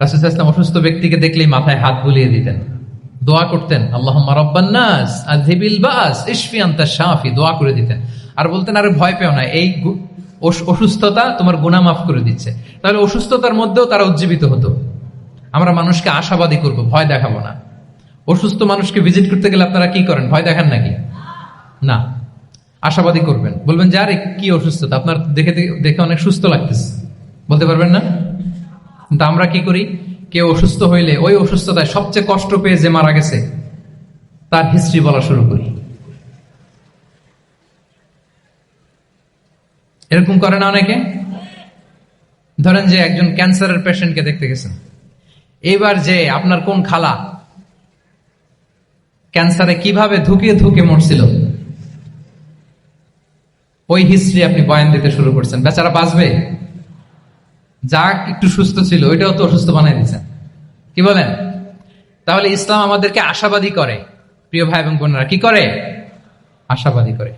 রাসূল সাল্লাল্লাহু আলাইহি ওয়াসাল্লাম অসুস্থ ব্যক্তিকে দেখলেই মাথায় হাত বুলিয়ে দিতেন, দোয়া করতেন, আল্লাহুম্মা রাব্বান নাস আযহিবিল বাস ইশফি আনতা শাফি, দোয়া করে দিতেন। আর বলতেন, আরে ভয় পেও না, এই অসুস্থতা তোমার গুনাহ মাফ করে দিচ্ছে। তাহলে অসুস্থতার মধ্যেও তারা উজ্জীবিত হতো। আমরা মানুষকে আশাবাদী করব, ভয় দেখাবো না। অসুস্থ মানুষকে ভিজিট করতে গেলে আপনারা কি করেন? ভয় দেখান নাকি? না, আশাবাদী করবেন, বলবেন যে আরে কি অসুস্থতা, আপনার দেখে দেখে অনেক সুস্থ লাগতেছে, বলতে পারবেন না? কিন্তু আমরা কি করি? কেউ অসুস্থ হইলে ওই অসুস্থতায় সবচেয়ে কষ্ট পেয়ে যে মারা গেছে তার হিস্ট্রি বলা শুরু করি। এরকম করে না অনেকে? ধরেন যে একজন ক্যান্সারের পেশেন্টকে দেখতে গেছেন, এবার যে আপনার কোন খালা ক্যান্সারে কিভাবে ধুকে ধুকে মরছিল, ওই হিস্ট্রি আপনি বয়ান দিতে শুরু করছেন। বেচারা বাঁচবে? যা একটু সুস্থ ছিল ওইটাও তো অসুস্থ বানাই দিচ্ছেন। কি বলেন? তাহলে ইসলাম আমাদেরকে আশাবাদী করে। প্রিয় ভাই এবং বোনেরা, কি করে? আশাবাদী করে।